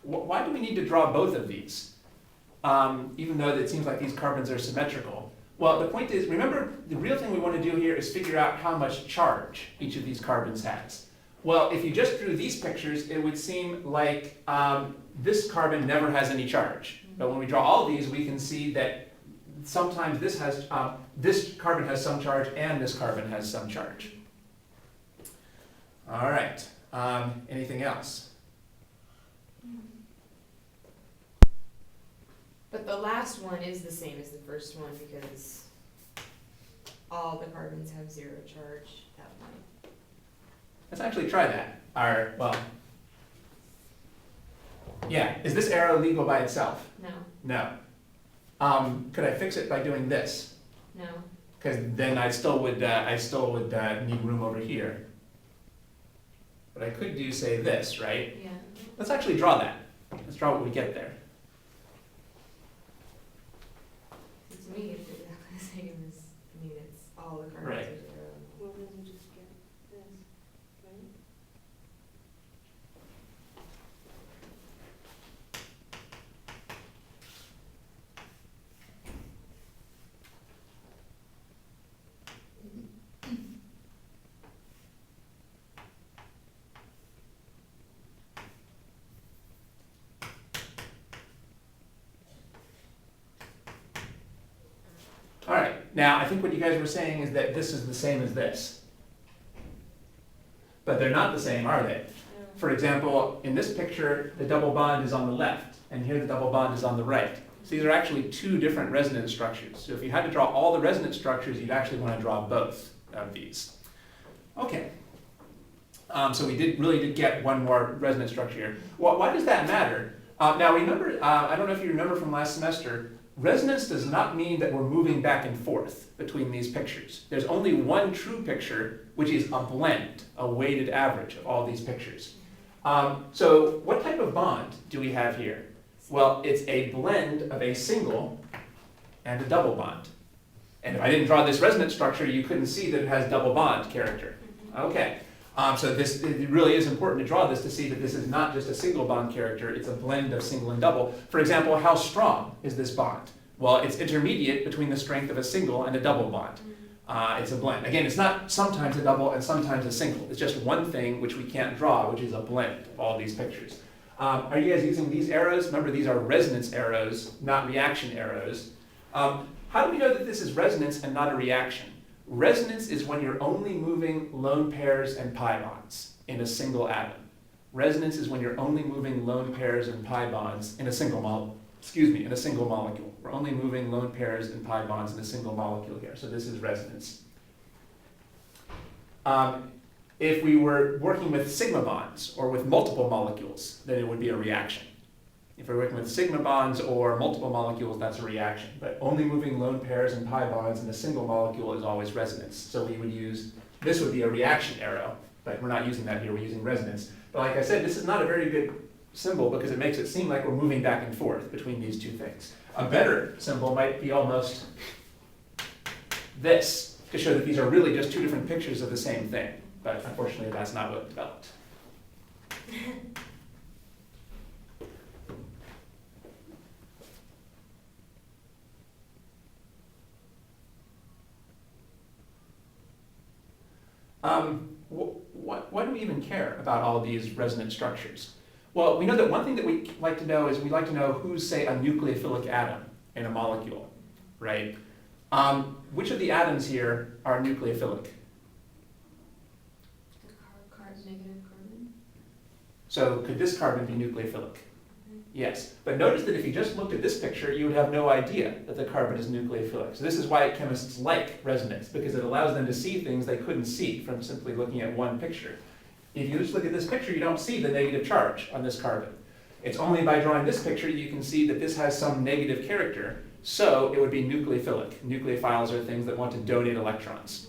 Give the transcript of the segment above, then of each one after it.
why do we need to draw both of these? Even though it seems like these carbons are symmetrical. Well, the point is, remember, the real thing we want to do here is figure out how much charge each of these carbons has. Well, if you just drew these pictures, it would seem like this carbon never has any charge. But when we draw all these, we can see that sometimes this carbon has some charge and this carbon has some charge. All right, anything else? But the last one is the same as the first one because all the carbons have zero charge at that point. Let's actually try that. Yeah, is this arrow legal by itself? No, No. Could I fix it by doing this? no. Because then I still would need room over here. But I could do, say, this, right? Yeah. Let's actually draw that. Let's draw what we get there. To me, it's exactly the same as, it's all the carbons Right. are zero. Well, then you just get this, right? All right, now I think what you guys were saying is that this is the same as this. But they're not the same, are they? For example, in this picture, the double bond is on the left, and here the double bond is on the right. So these are actually two different resonance structures. So if you had to draw all the resonance structures, you'd actually want to draw both of these. Okay. So we really did get one more resonance structure here. Well, why does that matter? Now remember, I don't know if you remember from last semester, resonance does not mean that we're moving back and forth between these pictures. There's only one true picture, which is a blend, a weighted average of all these pictures. So what type of bond do we have here? Well, it's a blend of a single and a double bond. And if I didn't draw this resonance structure, you couldn't see that it has double bond character. Okay. So it really is important to draw this to see that this is not just a single bond character, it's a blend of single and double. For example, how strong is this bond? Well, it's intermediate between the strength of a single and a double bond. It's a blend. Again, it's not sometimes a double and sometimes a single. It's just one thing which we can't draw, which is a blend of all these pictures. Are you guys using these arrows? Remember, these are resonance arrows, not reaction arrows. How do we know that this is resonance and not a reaction? Resonance is when you're only moving lone pairs and pi bonds in a single atom. Resonance is when you're only moving lone pairs and pi bonds in a single molecule. We're only moving lone pairs and pi bonds in a single molecule here. So this is resonance. If we were working with sigma bonds or with multiple molecules, then it would be a reaction. If we're working with sigma bonds or multiple molecules, that's a reaction. But only moving lone pairs and pi bonds in a single molecule is always resonance. So we would use, this would be a reaction arrow, but we're not using that here, we're using resonance. But like I said, this is not a very good symbol because it makes it seem like we're moving back and forth between these two things. A better symbol might be almost this, to show that these are really just two different pictures of the same thing. But unfortunately, that's not what developed. Why do we even care about all these resonance structures? Well, we know that one thing that we like to know is we like to know who's, say, a nucleophilic atom in a molecule, right? Which of the atoms here are nucleophilic? Negative carbon. So could this carbon be nucleophilic? Yes, but notice that if you just looked at this picture, you would have no idea that the carbon is nucleophilic. So this is why chemists like resonance, because it allows them to see things they couldn't see from simply looking at one picture. If you just look at this picture, you don't see the negative charge on this carbon. It's only by drawing this picture you can see that this has some negative character, so it would be nucleophilic. Nucleophiles are things that want to donate electrons.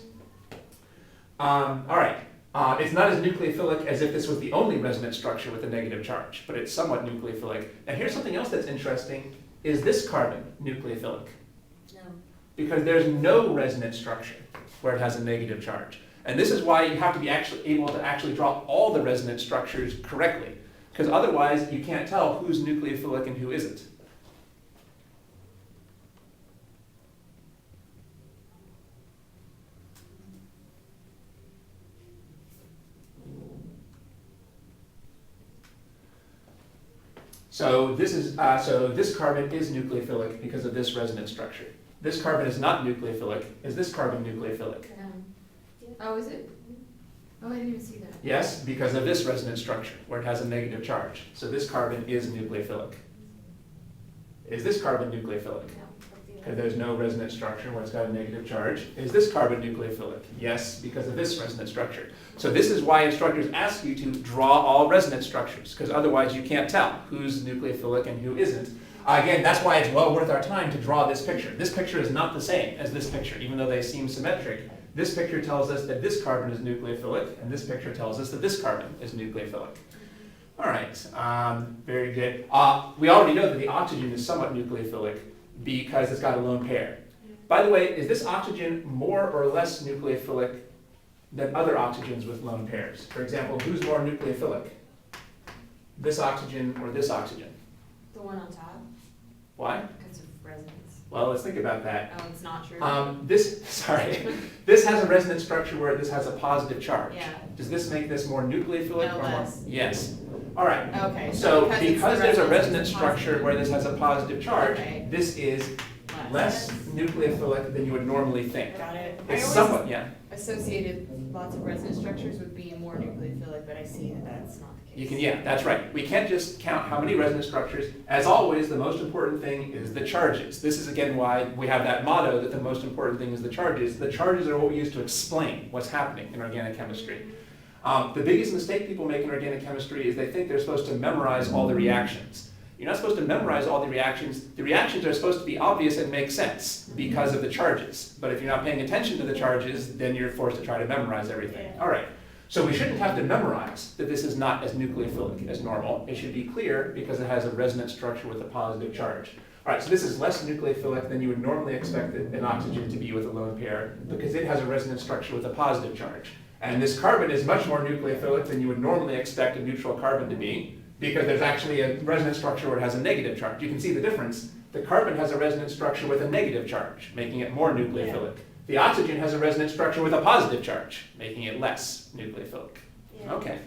All right. It's not as nucleophilic as if this was the only resonance structure with a negative charge, but it's somewhat nucleophilic. And here's something else that's interesting. Is this carbon nucleophilic? No. Because there's no resonance structure where it has a negative charge. And this is why you have to be able to actually draw all the resonance structures correctly. because otherwise you can't tell who's nucleophilic and who isn't. So this carbon is nucleophilic because of this resonance structure. This carbon is not nucleophilic. Is this carbon nucleophilic? No. Oh, is it? Oh, I didn't even see that. Yes, because of this resonance structure where it has a negative charge. So this carbon is nucleophilic. Is this carbon nucleophilic? No. Because there's no resonance structure where it's got a negative charge. Is this carbon nucleophilic? Yes, because of this resonance structure. So this is why instructors ask you to draw all resonance structures, because otherwise you can't tell who's nucleophilic and who isn't. Again, that's why it's well worth our time to draw this picture. This picture is not the same as this picture, even though they seem symmetric. This picture tells us that this carbon is nucleophilic, and this picture tells us that this carbon is nucleophilic. All right, very good. We already know that the oxygen is somewhat nucleophilic because it's got a lone pair. By the way, is this oxygen more or less nucleophilic than other oxygens with lone pairs? For example, who's more nucleophilic? This oxygen or this oxygen? The one on top, Why? because of resonance. Well, let's think about that. Oh, it's not true? This has a resonance structure where this has a positive charge. Yeah. Does this make this more nucleophilic No, or more? less. Yes. All right. Okay. So it's the because there's a resonance it's structure positive. where this has a positive charge, Okay. this is less nucleophilic than you would normally think. Got it. It's I somewhat, yeah. associated lots of resonance structures would be more nucleophilic, but I see that that's not the case. You can, yeah, that's right. We can't just count how many resonance structures. As always, the most important thing is the charges. This is again why we have that motto that the most important thing is the charges. The charges are what we use to explain what's happening in organic chemistry. The biggest mistake people make in organic chemistry is they think they're supposed to memorize all the reactions. You're not supposed to memorize all the reactions. The reactions are supposed to be obvious and make sense because of the charges. But if you're not paying attention to the charges, then you're forced to try to memorize everything. All right. So we shouldn't have to memorize that this is not as nucleophilic as normal. It should be clear because it has a resonance structure with a positive charge. All right, so this is less nucleophilic than you would normally expect an oxygen to be with a lone pair because it has a resonance structure with a positive charge. And this carbon is much more nucleophilic than you would normally expect a neutral carbon to be because there's actually a resonance structure where it has a negative charge. You can see the difference. The carbon has a resonance structure with a negative charge, making it more nucleophilic. The oxygen has a resonance structure with a positive charge, making it less nucleophilic. Yeah. Okay.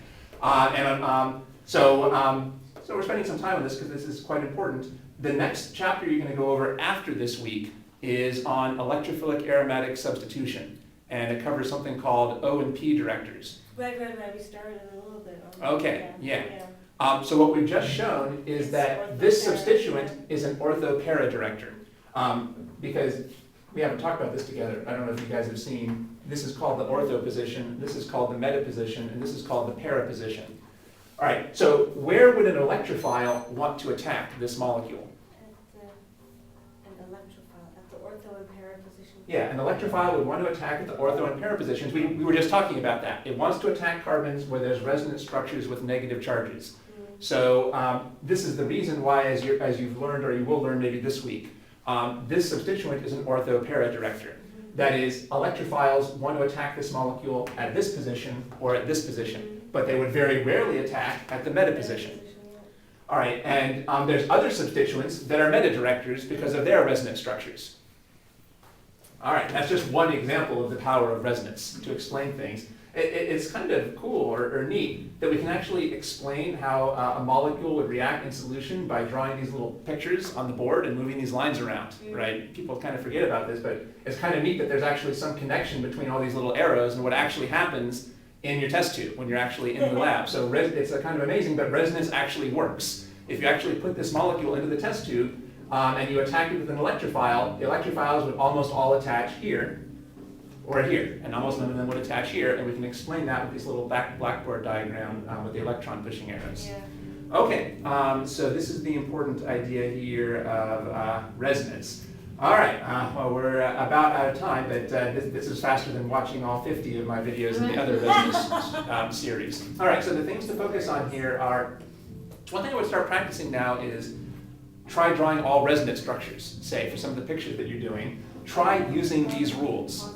So we're spending some time on this because this is quite important. The next chapter you're going to go over after this week is on electrophilic aromatic substitution. And it covers something called O and P directors. Right, we started a little bit on that. Okay, yeah. So what we've just shown is that this substituent is an ortho-para director. Because we haven't talked about this together. I don't know if you guys have seen. This is called the ortho position, this is called the meta position, and this is called the para position. All right, so where would an electrophile want to attack this molecule? An electrophile, at the ortho and para position. Yeah, an electrophile would want to attack at the ortho and para positions. We were just talking about that. It wants to attack carbons where there's resonance structures with negative charges. So this is the reason why, as you've learned, or you will learn maybe this week, this substituent is an ortho-para director. That is, electrophiles want to attack this molecule at this position or at this position, but they would very rarely attack at the meta position. All right, and there's other substituents that are meta-directors because of their resonance structures. All right, that's just one example of the power of resonance to explain things. It's kind of cool or neat that we can actually explain how a molecule would react in solution by drawing these little pictures on the board and moving these lines around, right? People kind of forget about this, but it's kind of neat that there's actually some connection between all these little arrows and what actually happens in your test tube when you're actually in the lab. So it's a kind of amazing, but resonance actually works. If you actually put this molecule into the test tube and you attack it with an electrophile, the electrophiles would almost all attach here or here, and almost none of them would attach here, and we can explain that with this little blackboard diagram with the electron pushing arrows. Yeah. Okay, so this is the important idea here of resonance. All right, well, we're about out of time, but this is faster than watching all 50 of my videos in the other resonance series. All right, so the things to focus on here are, one thing I would start practicing now is try drawing all resonance structures, say, for some of the pictures that you're doing. Try using these rules.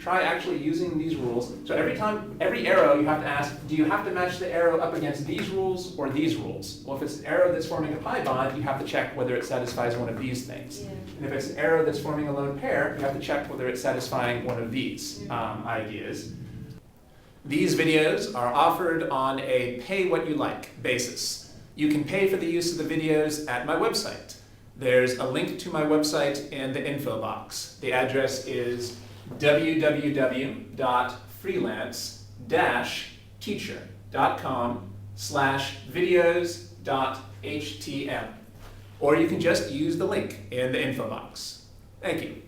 try actually using these rules. So every arrow you have to ask, do you have to match the arrow up against these rules or these rules? Well, if it's an arrow that's forming a pi bond, you have to check whether it satisfies one of these things. Yeah. And if it's an arrow that's forming a lone pair, you have to check whether it's satisfying one of these ideas. These videos are offered on a pay-what-you-like basis. You can pay for the use of the videos at my website. There's a link to my website in the info box. The address is www.freelance-teacher.com/videos.htm. Or you can just use the link in the info box. Thank you.